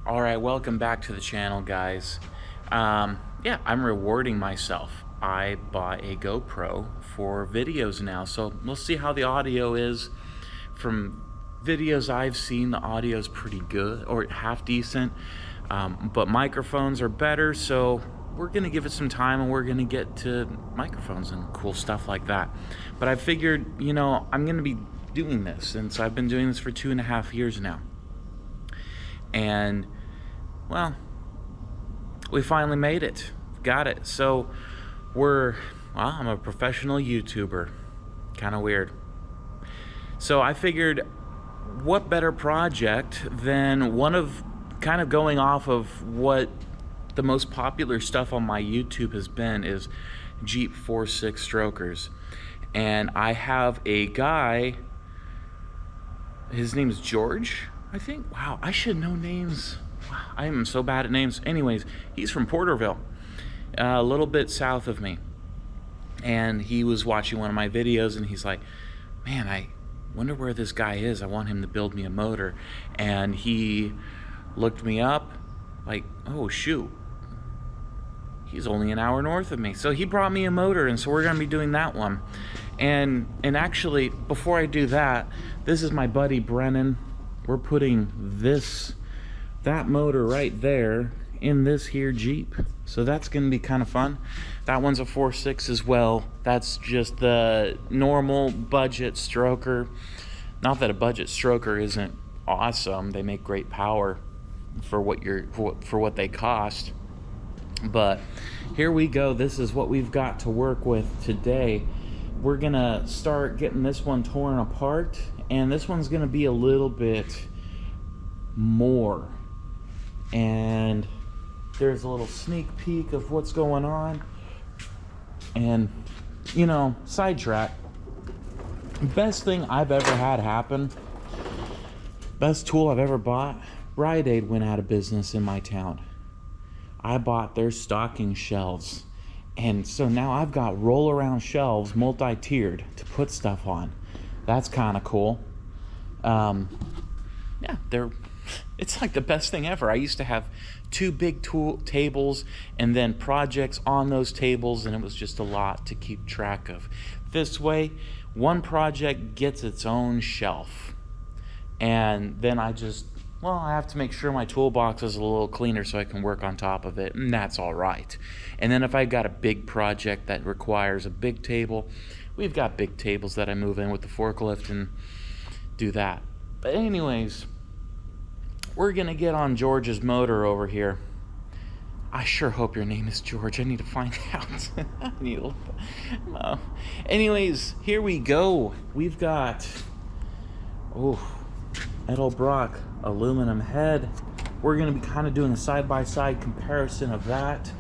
All right, welcome back to the channel, guys. Yeah, I'm rewarding myself. I bought a GoPro for videos now, so we'll see how the audio is. From videos I've seen, the audio is pretty good, or half decent, but microphones are better, so we're gonna give it some time and we're gonna get to microphones and cool stuff like that. But I figured, I'm gonna be doing this, and so I've been doing this for 2.5 years now. And well, we finally made it, got it. So I'm a professional YouTuber, kind of weird. So I figured, what better project than kind of going off of what the most popular stuff on my YouTube has been is Jeep 4.6 strokers. And I have a guy, his name is George, I think. Wow, I should know names. Wow, I am so bad at names. Anyways, he's from Porterville, a little bit south of me. And he was watching one of my videos and he's like, man, I wonder where this guy is. I want him to build me a motor. And he looked me up like, oh shoot, he's only an hour north of me. So he brought me a motor, and so we're gonna be doing that one. And actually, before I do that, this is my buddy Brennan. We're putting that motor right there in this here Jeep. So that's gonna be kind of fun. That one's a 4.6 as well. That's just the normal budget stroker. Not that a budget stroker isn't awesome. They make great power for what they cost. But here we go. This is what we've got to work with today. We're gonna start getting this one torn apart, and this one's gonna be a little bit more. And there's a little sneak peek of what's going on. And sidetrack, best thing I've ever had happen, best tool I've ever bought, Rite Aid went out of business in my town. I bought their stocking shelves, and so now I've got roll around shelves, multi-tiered, to put stuff on. That's kind of cool. Yeah, it's like the best thing ever. I used to have 2 big tables and then projects on those tables, and it was just a lot to keep track of. This way, one project gets its own shelf, and then I have to make sure my toolbox is a little cleaner so I can work on top of it, and that's all right. And then if I've got a big project that requires a big table, we've got big tables that I move in with the forklift and do that. But anyways, we're gonna get on George's motor over here. I sure hope your name is George. I need to find out. Anyways, here we go. We've got Edelbrock aluminum head. We're gonna be kind of doing a side-by-side comparison of that.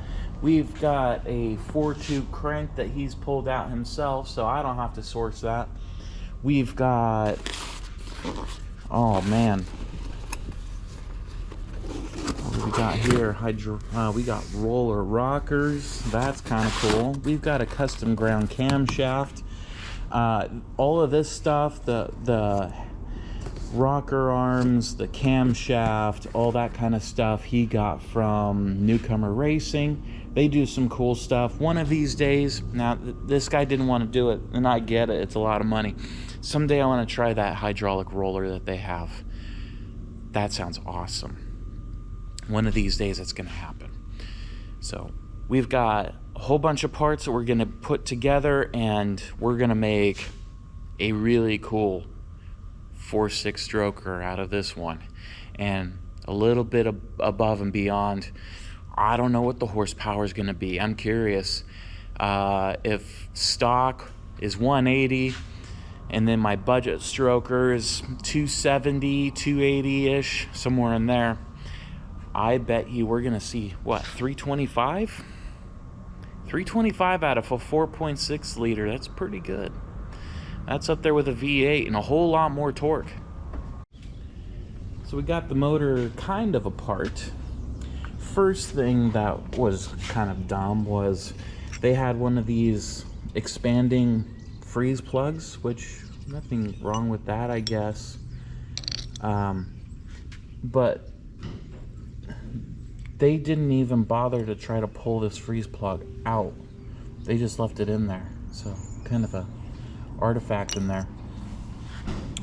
We've got a 4.2 crank that he's pulled out himself, so I don't have to source that. We've got, oh man, what do we got here? We got roller rockers. That's kind of cool. We've got a custom ground camshaft. All of this stuff, the rocker arms, the camshaft, all that kind of stuff he got from Newcomer Racing. They do some cool stuff. One of these days, now this guy didn't want to do it, and I get it, it's a lot of money. Someday I want to try that hydraulic roller that they have. That sounds awesome. One of these days it's gonna happen. So we've got a whole bunch of parts that we're gonna put together, and we're gonna make a really cool 4.6 stroker out of this one, and a little bit above and beyond. I don't know what the horsepower is going to be. I'm curious if stock is 180 and then my budget stroker is 270, 280-ish, somewhere in there. I bet you we're going to see, what, 325? 325 out of a 4.6 liter. That's pretty good. That's up there with a V8 and a whole lot more torque. So we got the motor kind of apart. First thing that was kind of dumb was they had one of these expanding freeze plugs, which nothing wrong with that, I guess. But they didn't even bother to try to pull this freeze plug out. They just left it in there. So kind of a artifact in there.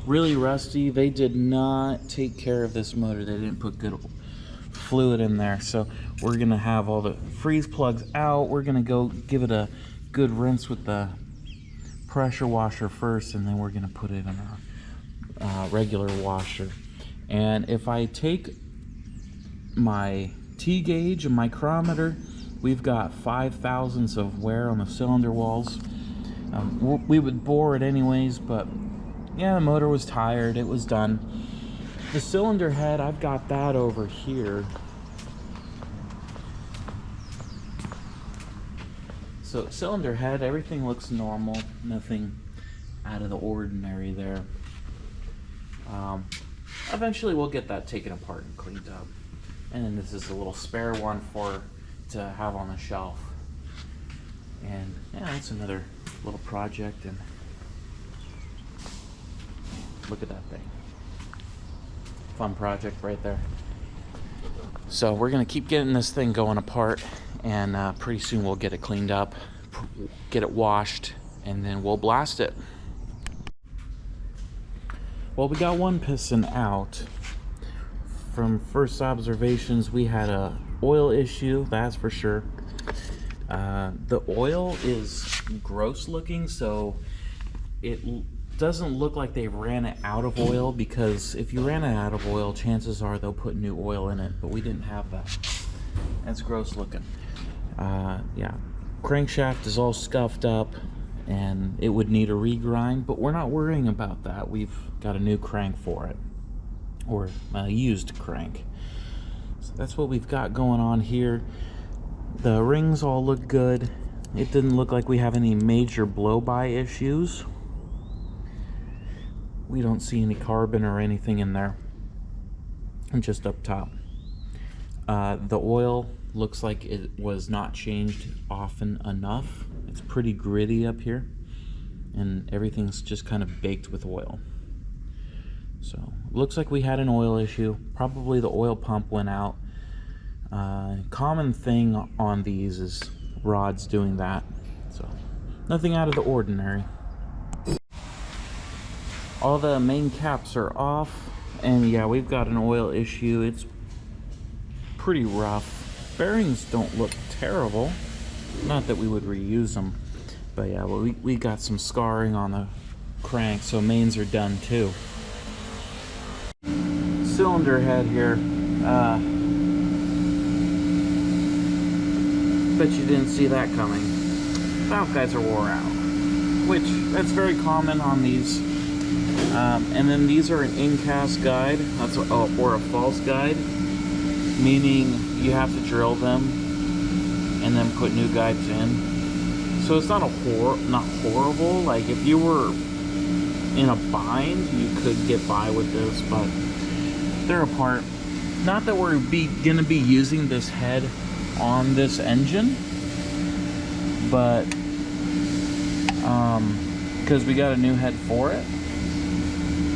Really rusty. They did not take care of this motor. They didn't put good fluid in there. So we're gonna have all the freeze plugs out. We're gonna go give it a good rinse with the pressure washer first, and then we're gonna put it in our regular washer. And if I take my T-gauge and micrometer, we've got 5 thousandths of wear on the cylinder walls. We would bore it anyways, but yeah, the motor was tired. It was done. The cylinder head, I've got that over here. So cylinder head, everything looks normal. Nothing out of the ordinary there. Eventually we'll get that taken apart and cleaned up. And then this is a little spare one to have on the shelf. And yeah, that's another little project. And look at that thing. Fun project right there. So we're gonna keep getting this thing going apart, and pretty soon we'll get it cleaned up, get it washed, and then we'll blast it. Well, we got one piston out. From first observations, we had a oil issue, that's for sure. The oil is gross looking, so it doesn't look like they ran it out of oil, because if you ran it out of oil, chances are they'll put new oil in it, but we didn't have that. That's gross looking. Yeah, crankshaft is all scuffed up and it would need a regrind, but we're not worrying about that. We've got a new crank for it, or a used crank. So that's what we've got going on here. The rings all look good. It didn't look like we have any major blow-by issues. We don't see any carbon or anything in there. And just up top. The oil looks like it was not changed often enough. It's pretty gritty up here, and everything's just kind of baked with oil. So looks like we had an oil issue. Probably the oil pump went out. Common thing on these is rods doing that. So nothing out of the ordinary. All the main caps are off, and yeah, we've got an oil issue. It's pretty rough. Bearings don't look terrible. Not that we would reuse them, but yeah, well, we got some scarring on the crank, so mains are done too. Cylinder head here. Bet you didn't see that coming. Valve guides are wore out, which that's very common on these. And then these are an in-cast guide, or a false guide, meaning you have to drill them and then put new guides in. So it's not not horrible. Like if you were in a bind, you could get by with this, but they're apart. Not that we're gonna be using this head on this engine, but because we got a new head for it.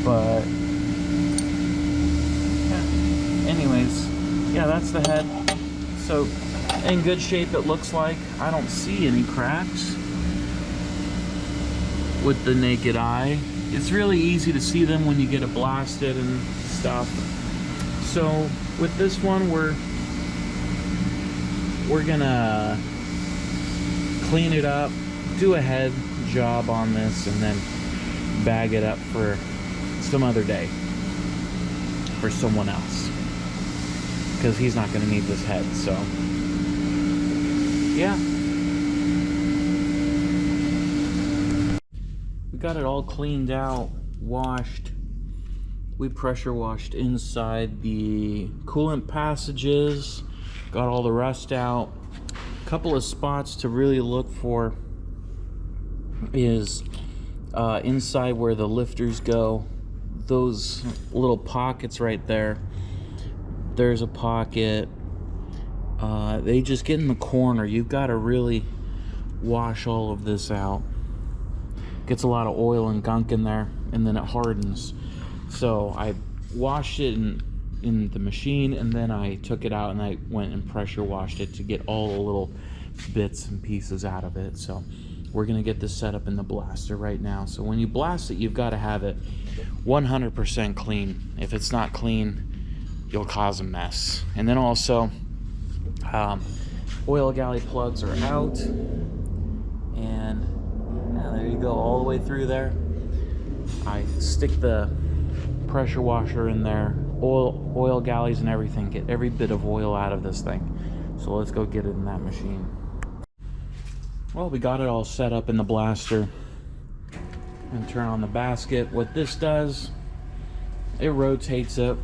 But yeah. Anyways, yeah, that's the head. So in good shape, it looks like. I don't see any cracks with the naked eye. It's really easy to see them when you get it blasted and stuff. So with this one, we're gonna clean it up, do a head job on this, and then bag it up for some other day for someone else, because he's not going to need this head. So yeah, we got it all cleaned out, washed. We pressure washed inside the coolant passages, got all the rust out. A couple of spots to really look for is inside where the lifters go. Those little pockets right there, there's a pocket. They just get in the corner. You've got to really wash all of this out. Gets a lot of oil and gunk in there, and then it hardens. So I washed it and in the machine, and then I took it out and I went and pressure washed it to get all the little bits and pieces out of it. So we're gonna get this set up in the blaster right now. So when you blast it, you've got to have it 100% clean. If it's not clean, you'll cause a mess. And then also oil galley plugs are out, and yeah, there you go, all the way through there. I stick the pressure washer in there, oil galleys and everything, get every bit of oil out of this thing. So let's go get it in that machine. Well, we got it all set up in the blaster, and turn on the basket. What this does, it rotates it,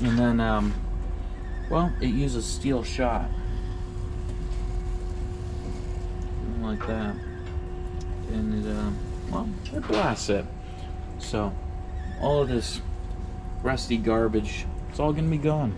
and then well, it uses steel shot like that, and it well, it blasts it. So all of this rusty garbage, it's all gonna be gone.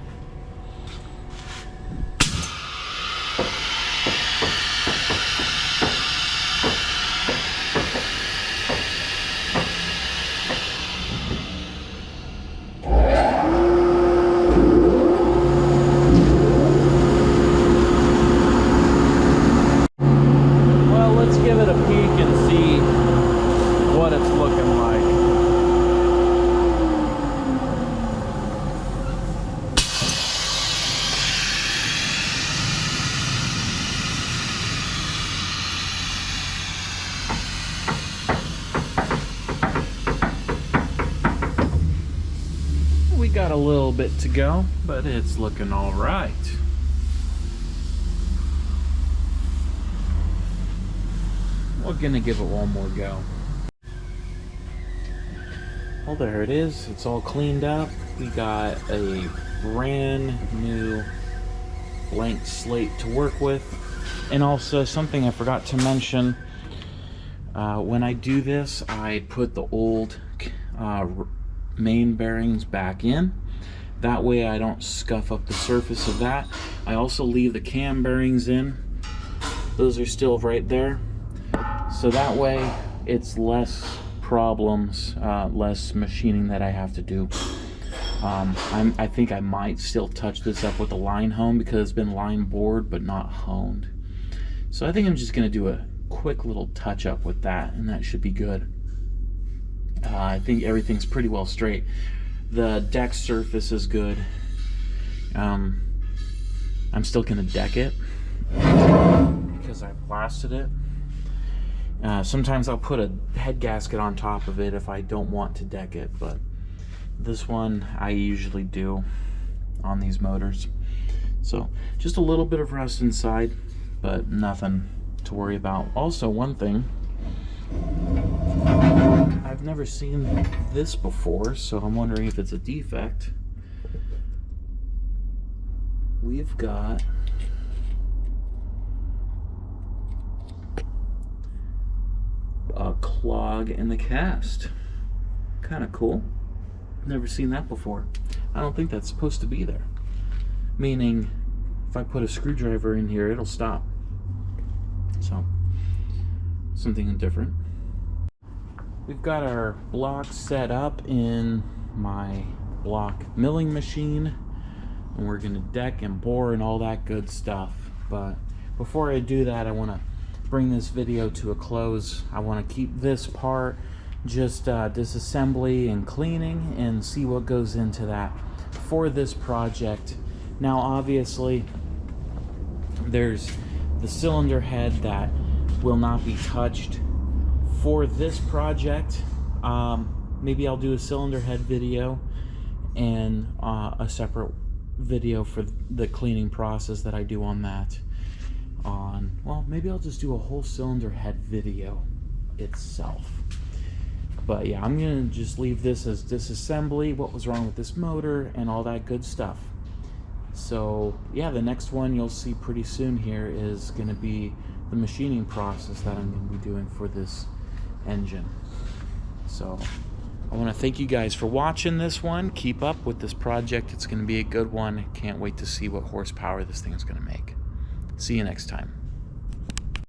Got a little bit to go, but it's looking all right. We're gonna give it one more go. Well, there it is. It's all cleaned up. We got a brand new blank slate to work with. And also something I forgot to mention, when I do this, I put the old main bearings back in. That way I don't scuff up the surface of that. I also leave the cam bearings in. Those are still right there. So that way it's less problems, less machining that I have to do. I think I might still touch this up with a line hone because it's been line bored but not honed. So I think I'm just gonna do a quick little touch up with that, and that should be good. I think everything's pretty well straight. The deck surface is good. I'm still gonna deck it because I blasted it. Sometimes I'll put a head gasket on top of it if I don't want to deck it, but this one I usually do on these motors. So just a little bit of rust inside, but nothing to worry about. Also, one thing, I've never seen this before, so I'm wondering if it's a defect. We've got a clog in the cast. Kind of cool. Never seen that before. I don't think that's supposed to be there. Meaning, if I put a screwdriver in here, it'll stop. So, something different. We've got our block set up in my block milling machine, and we're gonna deck and bore and all that good stuff. But before I do that, I want to bring this video to a close. I want to keep this part just disassembly and cleaning, and see what goes into that for this project. Now obviously there's the cylinder head that will not be touched for this project. Maybe I'll do a cylinder head video and a separate video for the cleaning process that I do on that. Well, maybe I'll just do a whole cylinder head video itself. But yeah, I'm gonna just leave this as disassembly, what was wrong with this motor and all that good stuff. So yeah, the next one you'll see pretty soon here is gonna be the machining process that I'm gonna be doing for this engine. So I want to thank you guys for watching this one. Keep up with this project. It's going to be a good one. Can't wait to see what horsepower this thing is going to make. See you next time.